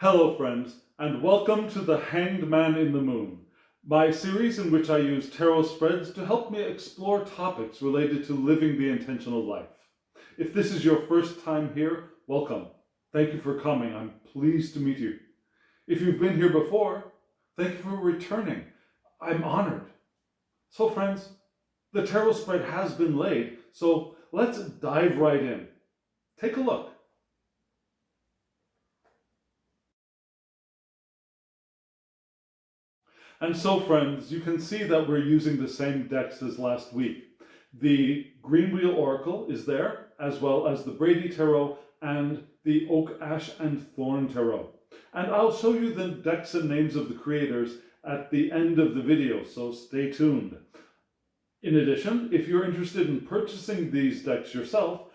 Hello friends, and welcome to The Hanged Man in the Moon, my series in which I use tarot spreads to help me explore topics related to living the intentional life. If this is your first time here, welcome. Thank you for coming. I'm pleased to meet you. If you've been here before, thank you for returning. I'm honored. So friends, the tarot spread has been laid, so let's dive right in. Take a look. And so friends, you can see that we're using the same decks as last week. The Green Wheel Oracle is there, as well as the Brady Tarot and the Oak, Ash, and Thorn Tarot. And I'll show you the decks and names of the creators at the end of the video, so stay tuned. In addition, if you're interested in purchasing these decks yourself,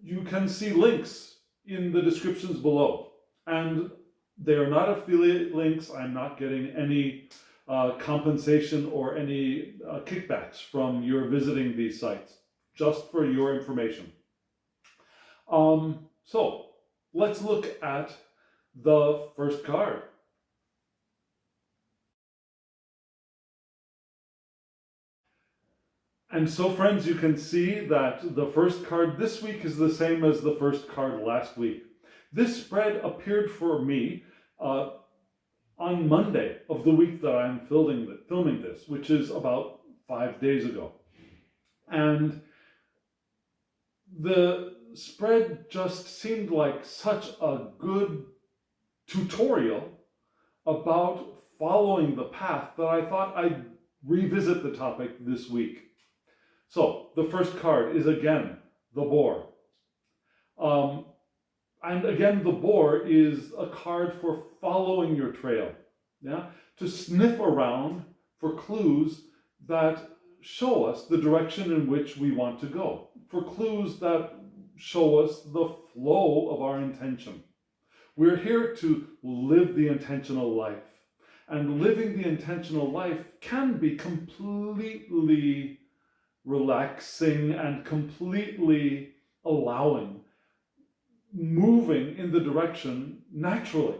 you can see links in the descriptions below. And they are not affiliate links. I'm not getting any compensation or any kickbacks from your visiting these sites, just for your information. So let's look at the first card. And so friends, you can see that the first card this week is the same as the first card last week. This spread appeared for me on Monday of the week that I'm filming this, which is about 5 days ago. And the spread just seemed like such a good tutorial about following the path that I thought I'd revisit the topic this week. So the first card is again the Boar. And again, the Boar is a card for following your trail, to sniff around for clues that show us the direction in which we want to go, for clues that show us the flow of our intention. We're here to live the intentional life, and living the intentional life can be completely relaxing and completely allowing, moving in the direction naturally.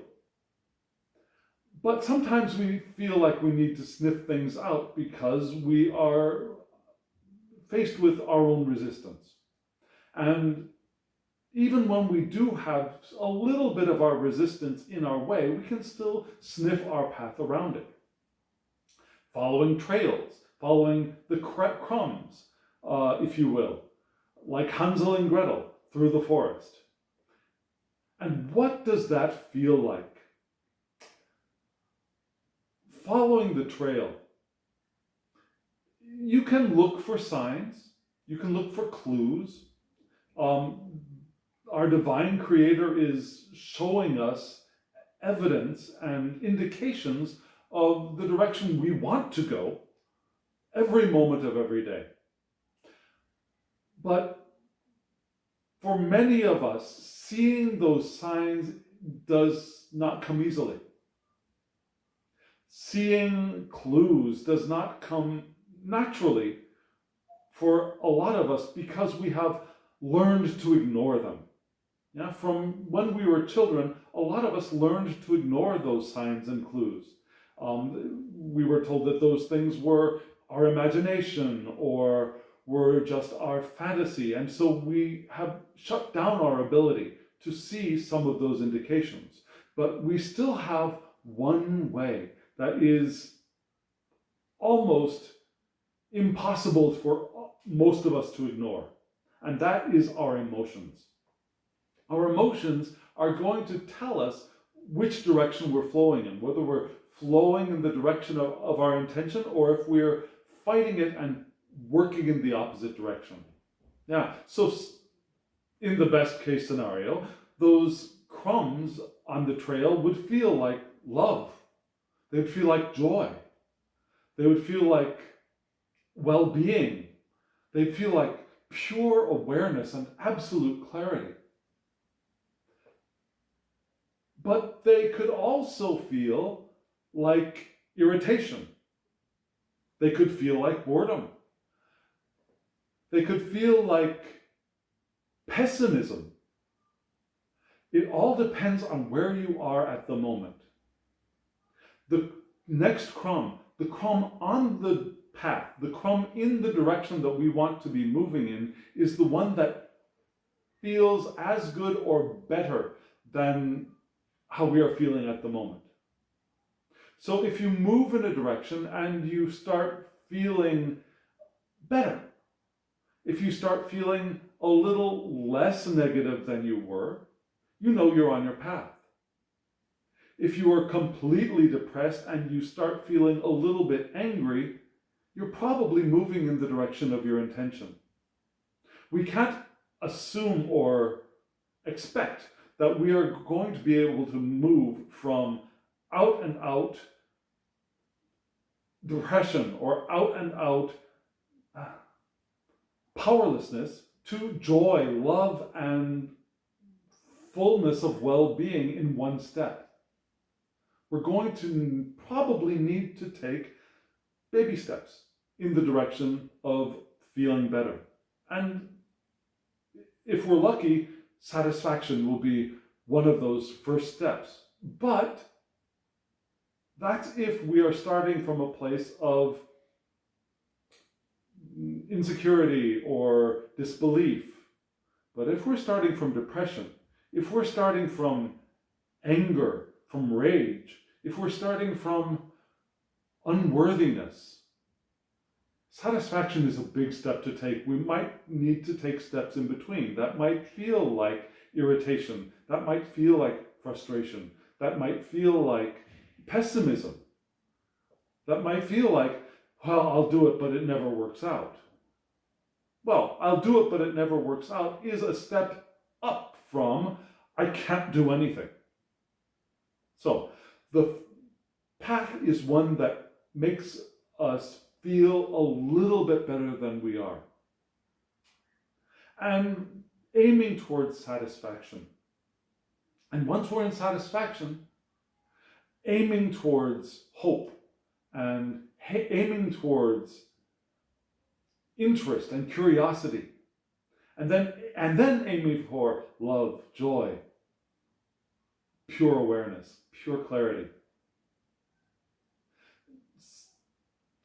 But sometimes we feel like we need to sniff things out because we are faced with our own resistance. And even when we do have a little bit of our resistance in our way, we can still sniff our path around it. Following trails, following the crumbs, if you will, like Hansel and Gretel through the forest. And what does that feel like? Following the trail. You can look for signs, you can look for clues. Our divine creator is showing us evidence and indications of the direction we want to go every moment of every day. But for many of us, seeing those signs does not come easily. Seeing clues does not come naturally for a lot of us because we have learned to ignore them. From when we were children, a lot of us learned to ignore those signs and clues. We were told that those things were our imagination or were just our fantasy, and so we have shut down our ability to see some of those indications. But we still have one way that is almost impossible for most of us to ignore, and that is our emotions. Our emotions are going to tell us which direction we're flowing in, whether we're flowing in the direction of our intention or if we're fighting it and working in the opposite direction. So in the best case scenario, those crumbs on the trail would feel like love. They would feel like joy. They would feel like well-being. They'd feel like pure awareness and absolute clarity. But they could also feel like irritation. They could feel like boredom. They could feel like pessimism. It all depends on where you are at the moment. The next crumb, the crumb on the path, the crumb in the direction that we want to be moving in, is the one that feels as good or better than how we are feeling at the moment. So if you move in a direction and you start feeling better, if you start feeling a little less negative than you were, you know you're on your path. If you are completely depressed and you start feeling a little bit angry, you're probably moving in the direction of your intention. We can't assume or expect that we are going to be able to move from out and out depression or out and out powerlessness to joy, love, and fullness of well-being in one step. We're going to probably need to take baby steps in the direction of feeling better. And if we're lucky, satisfaction will be one of those first steps. But that's if we are starting from a place of insecurity or disbelief. But if we're starting from depression, if we're starting from anger, from rage, if we're starting from unworthiness, satisfaction is a big step to take. We might need to take steps in between. That might feel like irritation. That might feel like frustration. That might feel like pessimism. That might feel like, well, I'll do it, but it never works out. Well, I'll do it, but it never works out is a step up from, I can't do anything. So the path is one that makes us feel a little bit better than we are. And aiming towards satisfaction. And once we're in satisfaction, aiming towards hope and aiming towards interest and curiosity. And then aiming for love, joy, pure awareness, pure clarity.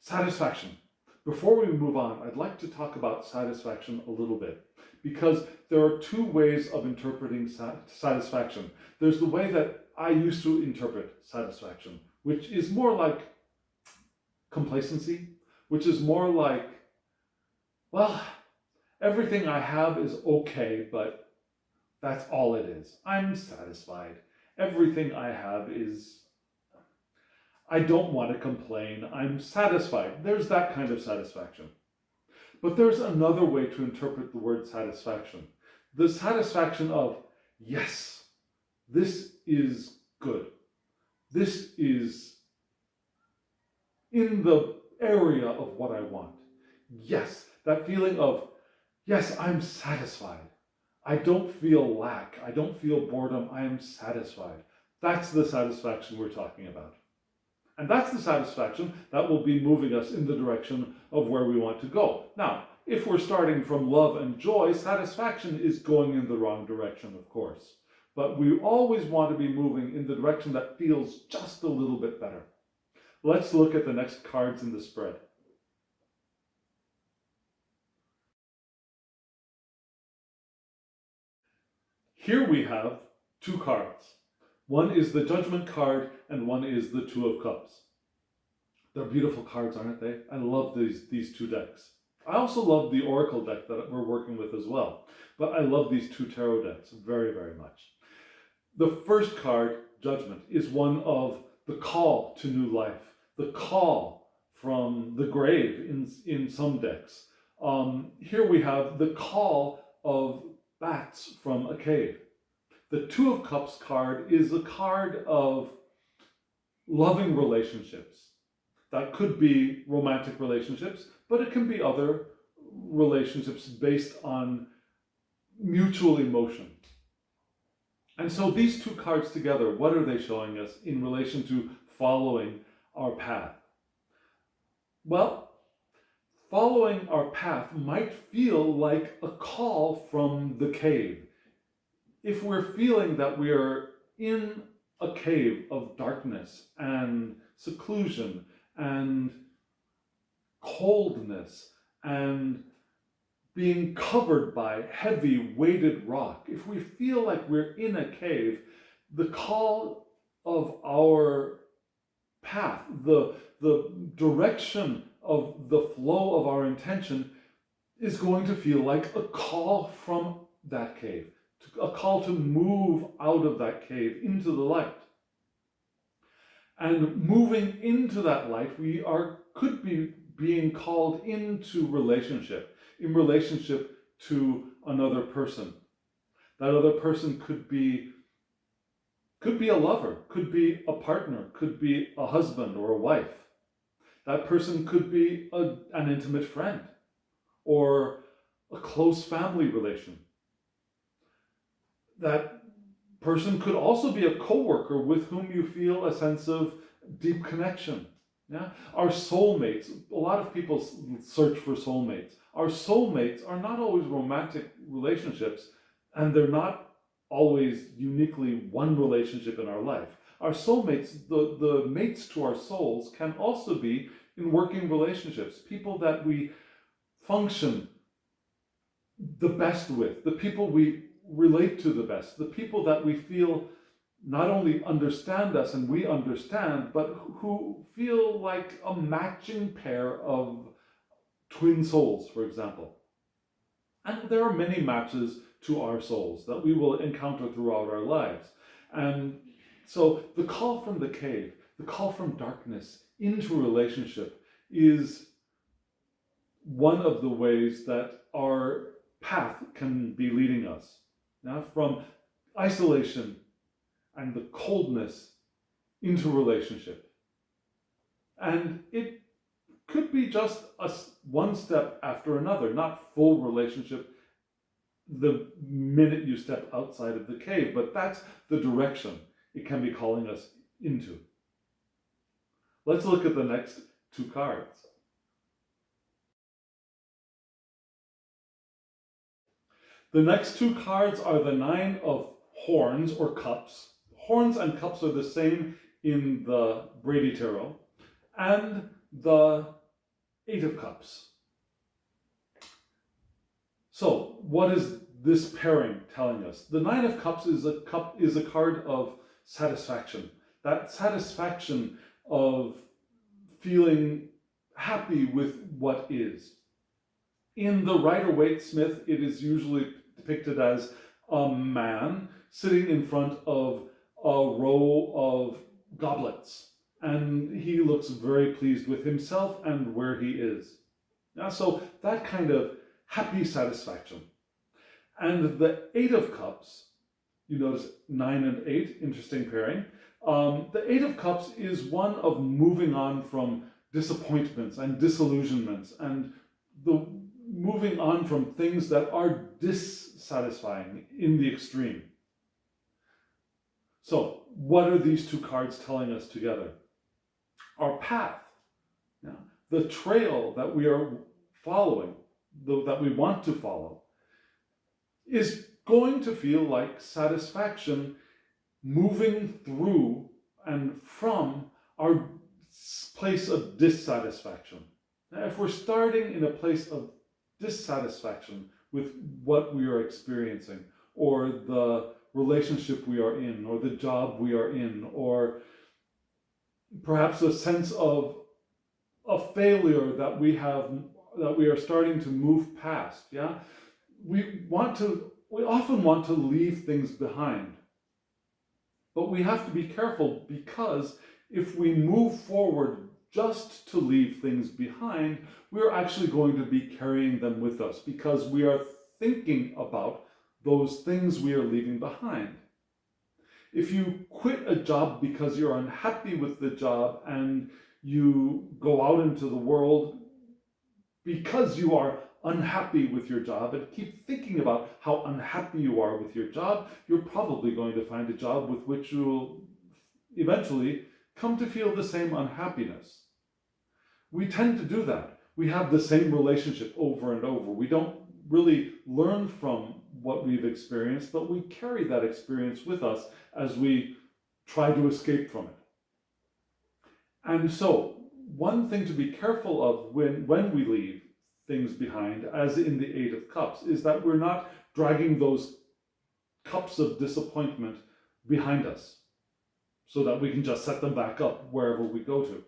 Satisfaction. Before we move on, I'd like to talk about satisfaction a little bit, because there are two ways of interpreting satisfaction. There's the way that I used to interpret satisfaction, which is more like complacency, which is more like, well, everything I have is okay, but that's all it is. I'm satisfied. Everything I have is, I don't want to complain. I'm satisfied. There's that kind of satisfaction. But there's another way to interpret the word satisfaction. The satisfaction of, yes, this is good. This is in the area of what I want. Yes, that feeling of, yes, I'm satisfied. I don't feel lack. I don't feel boredom. I am satisfied. That's the satisfaction we're talking about. And that's the satisfaction that will be moving us in the direction of where we want to go. Now, if we're starting from love and joy, satisfaction is going in the wrong direction, of course. But we always want to be moving in the direction that feels just a little bit better. Let's look at the next cards in the spread. Here we have two cards. One is the Judgment card and one is the Two of Cups. They're beautiful cards, aren't they? I love these two decks. I also love the Oracle deck that we're working with as well. But I love these two tarot decks very, very much. The first card, Judgment, is one of the call to new life. The call from the grave in some decks. Here we have the call of bats from a cave. The Two of Cups card is a card of loving relationships. That could be romantic relationships, but it can be other relationships based on mutual emotion. And so these two cards together, what are they showing us in relation to following our path? Well, following our path might feel like a call from the cave. if we're feeling that we are in a cave of darkness and seclusion and coldness and being covered by heavy weighted rock, if we feel like we're in a cave, the call of our path, the direction of the flow of our intention is going to feel like a call from that cave, a call to move out of that cave into the light. And moving into that light, we could be being called into relationship, in relationship to another person. That other person could be a lover, could be a partner, could be a husband or a wife. That person could be an intimate friend or a close family relation. That person could also be a coworker with whom you feel a sense of deep connection. Yeah? Our soulmates, a lot of people search for soulmates. Our soulmates are not always romantic relationships, and they're not always uniquely one relationship in our life. Our soulmates, the mates to our souls, can also be in working relationships, people that we function the best with, the people we relate to the best, the people that we feel not only understand us and we understand, but who feel like a matching pair of twin souls, for example. And there are many matches to our souls that we will encounter throughout our lives. And so the call from the cave, the call from darkness into relationship is one of the ways that our path can be leading us. Now, from isolation and the coldness into relationship. And it could be just one step after another, not full relationship the minute you step outside of the cave, but that's the direction it can be calling us into. Let's look at the next two cards. The next two cards are the Nine of Horns or Cups. Horns and cups are the same in the Brady Tarot, and the Eight of Cups. So, what is this pairing telling us? The Nine of Cups is a card of satisfaction. That satisfaction of feeling happy with what is. In the Rider-Waite-Smith, it is usually depicted as a man sitting in front of a row of goblets, and he looks very pleased with himself and where he is. Yeah, so that kind of happy satisfaction. And the Eight of Cups, you notice 9 and 8, interesting pairing. The Eight of Cups is one of moving on from disappointments and disillusionments and the moving on from things that are dissatisfying in the extreme. So, what are these two cards telling us together? Our path, the trail that we are following, that we want to follow, is going to feel like satisfaction moving through and from our place of dissatisfaction. Now, if we're starting in a place of dissatisfaction with what we are experiencing, or the relationship we are in, or the job we are in, or perhaps a sense of a failure that we are starting to move past, we often want to leave things behind. But we have to be careful, because if we move forward just to leave things behind, we're actually going to be carrying them with us, because we are thinking about those things we are leaving behind. If you quit a job because you're unhappy with the job, and you go out into the world because you are unhappy with your job and keep thinking about how unhappy you are with your job, you're probably going to find a job with which you will eventually come to feel the same unhappiness. We tend to do that. We have the same relationship over and over. We don't really learn from what we've experienced, but we carry that experience with us as we try to escape from it. And so, one thing to be careful of when we leave things behind, as in the Eight of Cups, is that we're not dragging those cups of disappointment behind us so that we can just set them back up wherever we go to.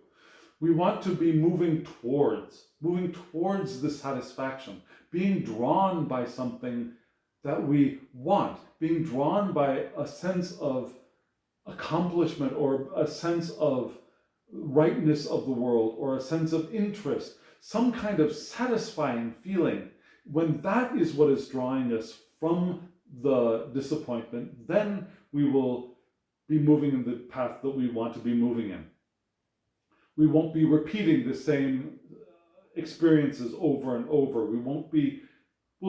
We want to be moving towards the satisfaction, being drawn by something that we want, being drawn by a sense of accomplishment or a sense of rightness of the world or a sense of interest, some kind of satisfying feeling. When that is what is drawing us from the disappointment, then we will be moving in the path that we want to be moving in. We won't be repeating the same experiences over and over. We'll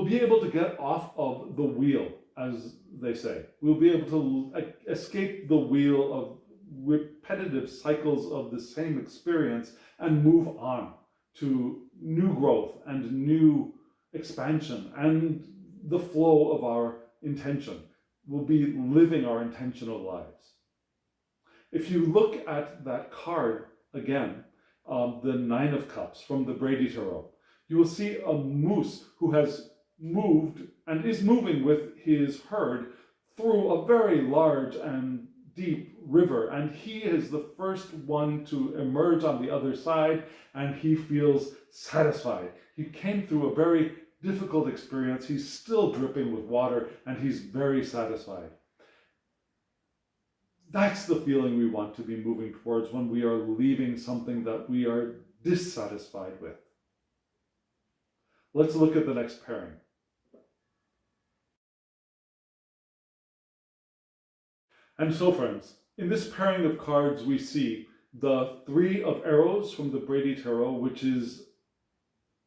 be able to get off of the wheel, as they say. We'll be able to escape the wheel of repetitive cycles of the same experience and move on to new growth and new expansion and the flow of our intention. We'll be living our intentional lives. If you look at that card again, the Nine of Cups from the Brady Tarot, you will see a moose who has moved and is moving with his herd through a very large and deep river, and he is the first one to emerge on the other side, and he feels satisfied. He came through a very difficult experience. He's still dripping with water, and he's very satisfied. That's the feeling we want to be moving towards when we are leaving something that we are dissatisfied with. Let's look at the next pairing. And so, friends, in this pairing of cards, we see the Three of Arrows from the Brady Tarot, which is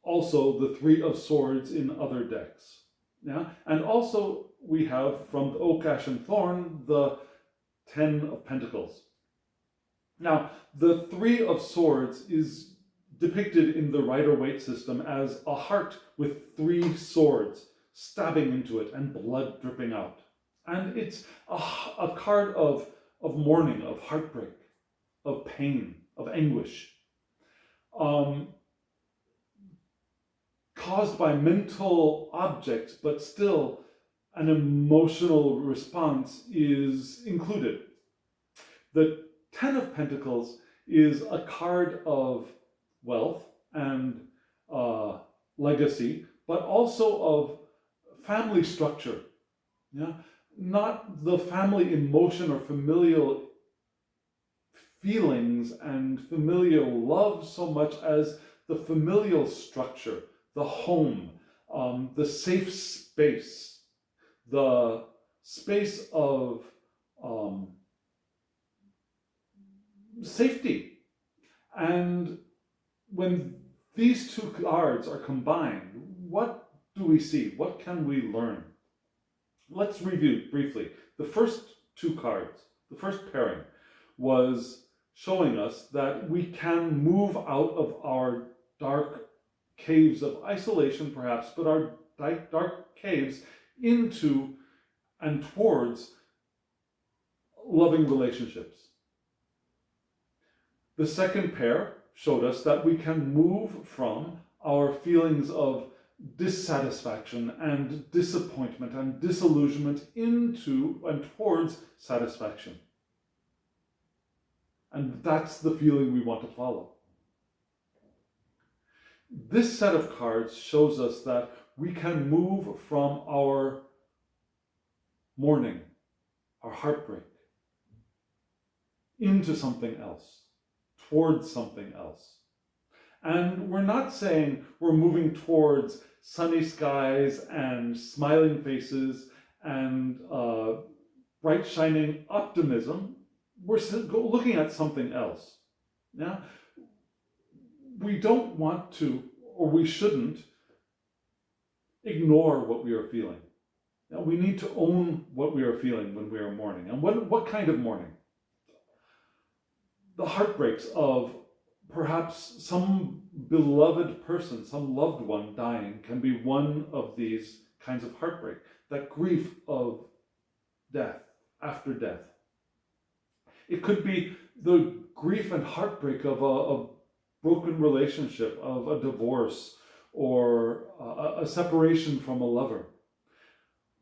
also the Three of Swords in other decks. Yeah? And also we have from the Oak, Ash, and Thorn, the Ten of Pentacles. Now, the Three of Swords is depicted in the Rider-Waite system as a heart with three swords stabbing into it and blood dripping out. And it's a card of mourning, of heartbreak, of pain, of anguish, caused by mental objects, but still an emotional response is included. The Ten of Pentacles is a card of wealth and legacy, but also of family structure. Yeah? Not the family emotion or familial feelings and familial love so much as the familial structure, the home, the safe space, the space of safety. And when these two cards are combined, what do we see? What can we learn? Let's review briefly. The first two cards, the first pairing, was showing us that we can move out of our dark caves of isolation, perhaps, but our dark caves into and towards loving relationships. The second pair showed us that we can move from our feelings of dissatisfaction and disappointment and disillusionment into and towards satisfaction. And that's the feeling we want to follow. This set of cards shows us that we can move from our mourning, our heartbreak, into something else, towards something else. And we're not saying we're moving towards sunny skies and smiling faces and bright shining optimism. We're looking at something else. Yeah? We don't want to, or we shouldn't, ignore what we are feeling. Now, we need to own what we are feeling when we are mourning. And what kind of mourning? The heartbreaks of perhaps some beloved person, some loved one dying can be one of these kinds of heartbreak, that grief of death, after death. It could be the grief and heartbreak of a broken relationship, of a divorce, or a separation from a lover.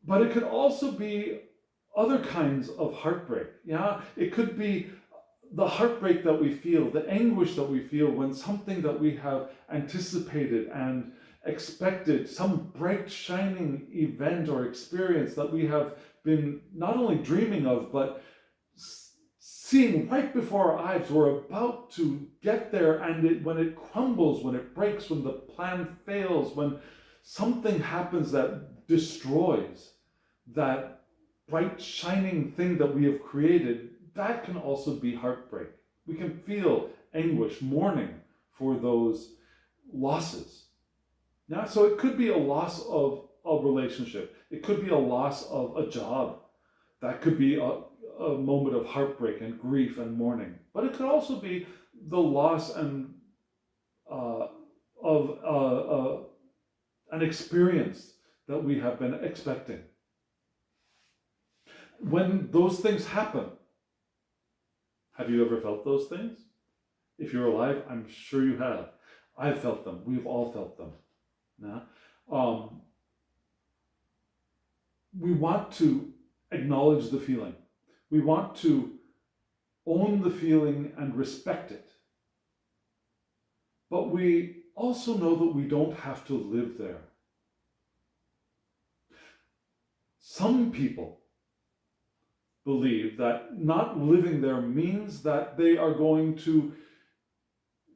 But it could also be other kinds of heartbreak. Yeah, it could be the heartbreak that we feel, the anguish that we feel when something that we have anticipated and expected, some bright shining event or experience that we have been not only dreaming of, but seeing right before our eyes. We're about to get there, and when it crumbles, when it breaks, when the plan fails, when something happens that destroys that bright shining thing that we have created, that can also be heartbreak. We can feel anguish, mourning for those losses. Yeah, so it could be a loss of a relationship. It could be a loss of a job. That could be a moment of heartbreak and grief and mourning. But it could also be the loss and of an experience that we have been expecting. When those things happen, have you ever felt those things? If you're alive, I'm sure you have. I've felt them. We've all felt them. Yeah? We want to acknowledge the feeling. We want to own the feeling and respect it. But we also know that we don't have to live there. Some people believe that not living there means that they are going to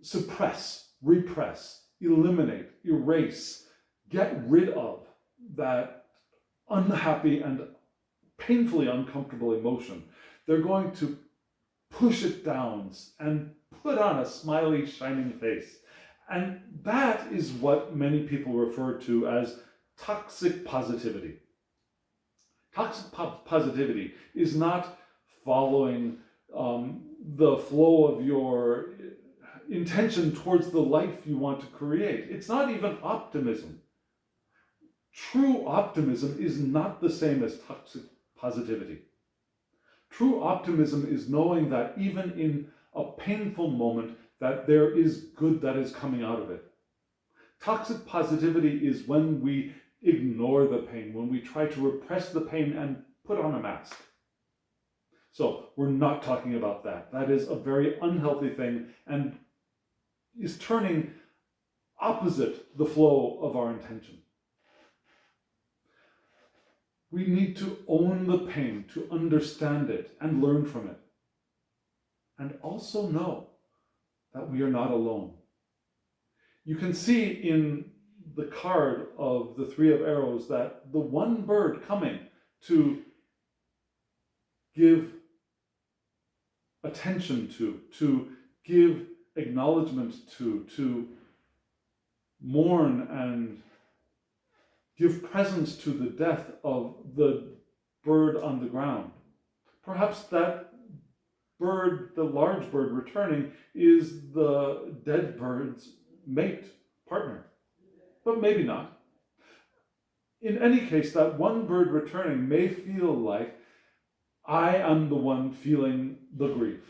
suppress, repress, eliminate, erase, get rid of that unhappy and painfully uncomfortable emotion. They're going to push it down and put on a smiley, shining face. And that is what many people refer to as toxic positivity. Toxic positivity is not following the flow of your intention towards the life you want to create. It's not even optimism. True optimism is not the same as toxic positivity. True optimism is knowing that even in a painful moment, that there is good that is coming out of it. Toxic positivity is when we ignore the pain, when we try to repress the pain and put on a mask. So we're not talking about that. That is a very unhealthy thing and is turning opposite the flow of our intention. We need to own the pain, to understand it and learn from it. And also know that we are not alone. You can see in the card of the Three of Arrows that the one bird coming to give attention to give acknowledgement to mourn and give presence to the death of the bird on the ground. Perhaps that bird, the large bird returning, is the dead bird's mate, partner. But maybe not. In any case, that one bird returning may feel like I am the one feeling the grief.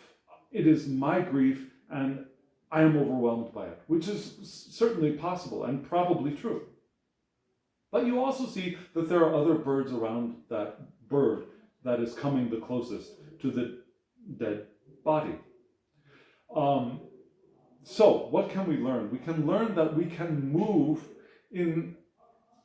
It is my grief and I am overwhelmed by it, which is certainly possible and probably true. But you also see that there are other birds around that bird that is coming the closest to the dead body. So what can we learn? We can learn that we can move in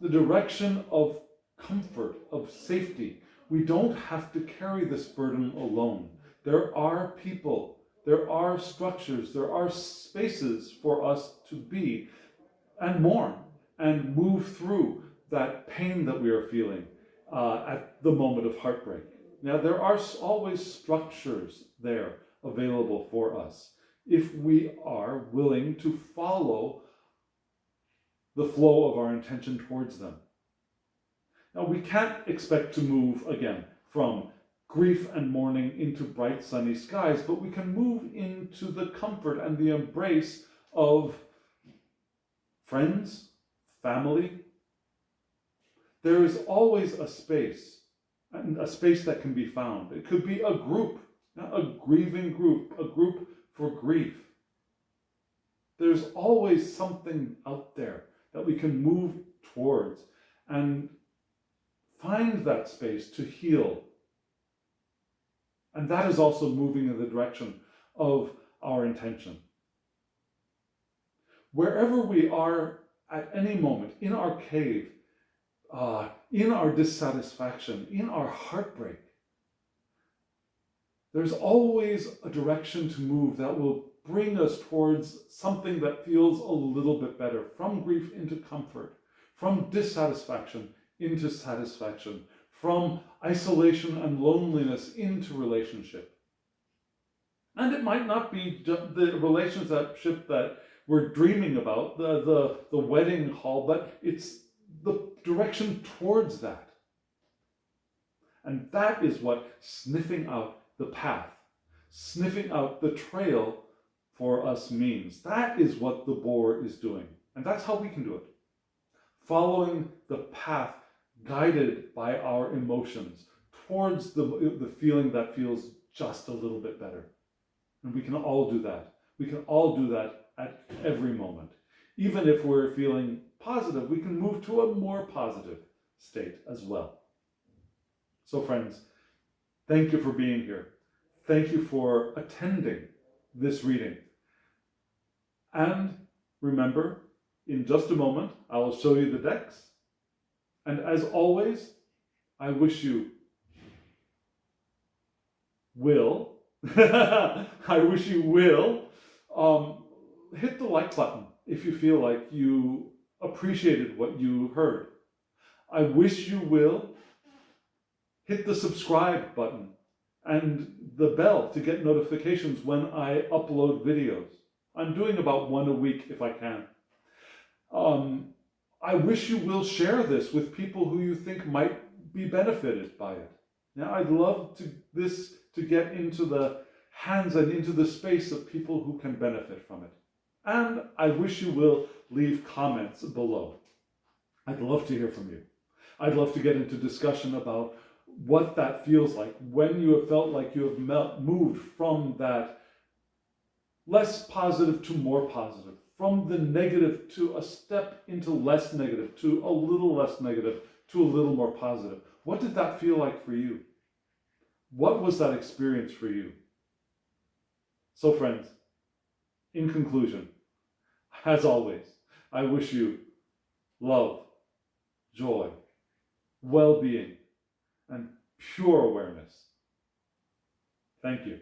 the direction of comfort, of safety. We don't have to carry this burden alone. There are people, there are structures, there are spaces for us to be and mourn and move through that pain that we are feeling at the moment of heartbreak. Now, there are always structures there available for us if we are willing to follow the flow of our intention towards them. Now, we can't expect to move again from grief and mourning into bright sunny skies, but we can move into the comfort and the embrace of friends, family. There is always a space, and a space that can be found. It could be a group, a grieving group, a group for grief. There's always something out there that we can move towards and find that space to heal. And that is also moving in the direction of our intention. Wherever we are at any moment, in our cave, in our dissatisfaction, in our heartbreak, there's always a direction to move that will bring us towards something that feels a little bit better, from grief into comfort, from dissatisfaction into satisfaction, from isolation and loneliness into relationship. And it might not be the relationship that we're dreaming about, the wedding hall, but it's the direction towards that. And that is what sniffing out the path, sniffing out the trail for us means. That is what the boar is doing. And that's how we can do it. Following the path guided by our emotions towards the feeling that feels just a little bit better. And we can all do that. We can all do that at every moment. Even if we're feeling positive, we can move to a more positive state as well. So friends, thank you for being here. Thank you for attending this reading. And remember, in just a moment, I will show you the decks. And as always, I wish you will, I wish you will hit the like button if you feel like you appreciated what you heard. I wish you will hit the subscribe button and the bell to get notifications when I upload videos. I'm doing about one a week if I can. I wish you will share this with people who you think might be benefited by it. Now, I'd love this to get into the hands and into the space of people who can benefit from it. And I wish you will leave comments below. I'd love to hear from you. I'd love to get into discussion about what that feels like when you have felt like you have moved from that less positive to more positive, from the negative to a step into less negative, to a little less negative, to a little more positive. What did that feel like for you? What was that experience for you? So friends, in conclusion, as always, I wish you love, joy, well-being, and pure awareness. Thank you.